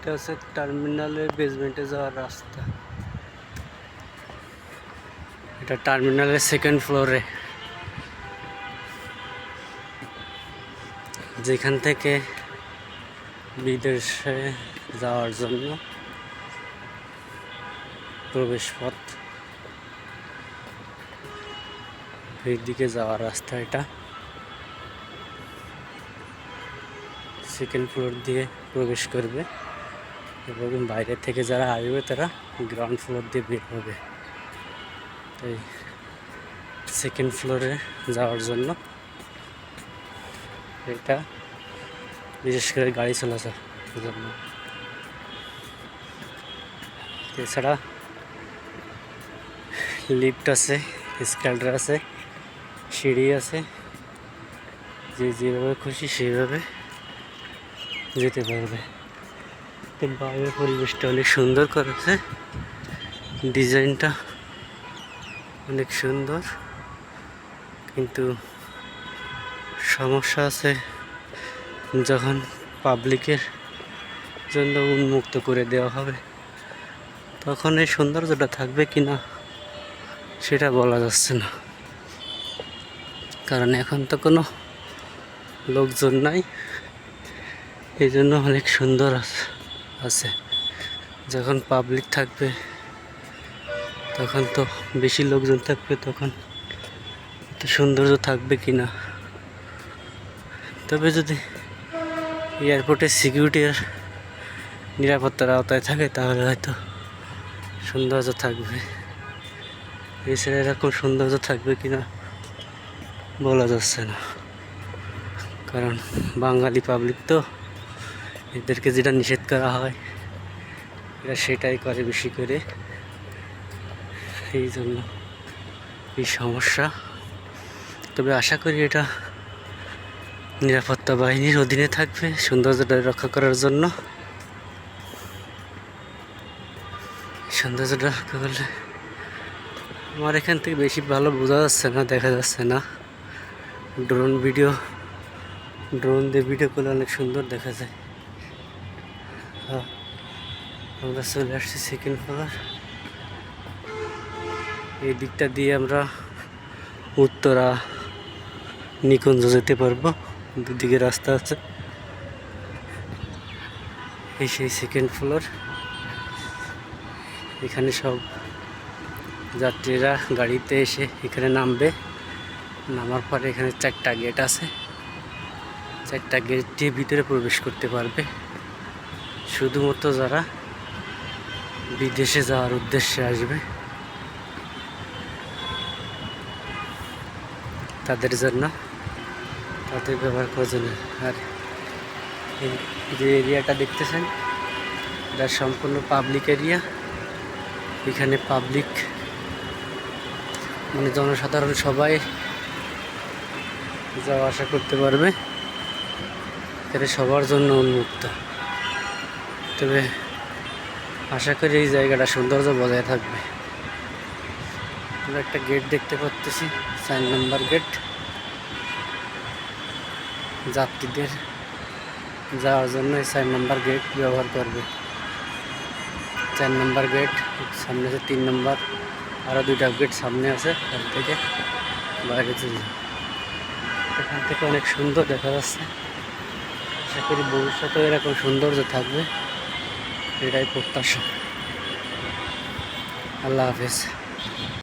এটা হচ্ছে টার্মিনালের বেসমেন্টে যাওয়ার রাস্তা। এটা টার্মিনালের সেকেন্ড ফ্লোরে, যেখান থেকে বিদেশে যাওয়ার জন্য প্রবেশ পথ, এই দিকে যাওয়ার রাস্তা। এটা সেকেন্ড ফ্লোর দিয়ে প্রবেশ করবে এবং বাইরে থেকে যারা আসবে তারা গ্রাউন্ড ফ্লোর দিয়ে বের হবে। তাই সেকেন্ড ফ্লোরে যাওয়ার জন্য এটা বিশেষ করে গাড়ি চলাচলের জন্য। এছাড়া লিফট আছে, স্কেলেটর আছে, সিঁড়ি আছে, যে যেভাবে খুশি সেভাবে যেতে পারবে। বাইরের পরিবেশটা অনেক সুন্দর করেছে, ডিজাইনটা অনেক সুন্দর, কিন্তু সমস্যা আছে যখন পাবলিকের জন্য উন্মুক্ত করে দেওয়া হবে তখন এই সৌন্দর্যটা থাকবে কিনা সেটা বলা যাচ্ছে না, কারণ এখন তো কোনো লোকজন নাই। এই জন্য অনেক সুন্দর আছে। যখন পাবলিক থাকবে তখন তো বেশি লোকজন থাকবে, তখন তো সৌন্দর্য থাকবে কিনা। তবে যদি এয়ারপোর্টের সিকিউরিটির নিরাপত্তার আওতায় থাকে তাহলে হয়তো সৌন্দর্য থাকবে। এছাড়া এরকম সৌন্দর্য থাকবে কিনা বলা যাচ্ছে না, কারণ বাঙালি পাবলিক তো, এদেরকে যেটা নিষেধ করা হয় এরা সেটাই করে বেশি করে। এই জন্য এই সমস্যা। তবে আশা করি এটা নিরাপত্তা বাহিনীর অধীনে থাকবে সৌন্দর্যটা রক্ষা করার জন্য। সৌন্দর্যটা রক্ষা করলে আমার এখান থেকে বেশি ভালো বোঝা যাচ্ছে না, দেখা যাচ্ছে না। ড্রোন দিয়ে ভিডিও করলে অনেক সুন্দর দেখা যায়। আমরা চলে আসছি সেকেন্ড ফ্লোর। এই দিকটা দিয়ে আমরা উত্তরা নিকুঞ্জ যেতে পারবো, দুদিকে রাস্তা আছে। এই সেই সেকেন্ড ফ্লোর। এখানে সব যাত্রীরা গাড়িতে এসে এখানে নামবে, নামার পরে এখানে 4টা গেট আছে, 4টা গেট দিয়ে ভিতরে প্রবেশ করতে পারবে শুধুমাত্র যারা বিদেশে যাওয়ার উদ্দেশ্যে আসবে তাদের জন্য, তাদের ব্যবহার করার জন্য। আর এই যে এরিয়াটা দেখতেছেন এটা সম্পূর্ণ পাবলিক এরিয়া। এখানে পাবলিক মানে জনসাধারণ সবাই যাওয়া আসা করতে পারবে, এখানে সবার জন্য উন্মুক্ত। তবে আশা করি এই জায়গাটা সৌন্দর্য বজায় থাকবে। আমরা একটা গেট দেখতে পাচ্ছি, 4 নম্বর গেট, যাত্রীদের যাওয়ার জন্য 4 নম্বর গেট ব্যবহার করবে। 4 নম্বর গেট সামনে আছে, 3 নম্বর, আরও 2টা গেট সামনে আছে। এখান থেকে বাইরে চলে, এখান থেকে অনেক সুন্দর দেখা যাচ্ছে। আশা করি ভবিষ্যতেও এরকম সৌন্দর্য থাকবে, এটাই প্রত্যাশা। আল্লাহ হাফেজ।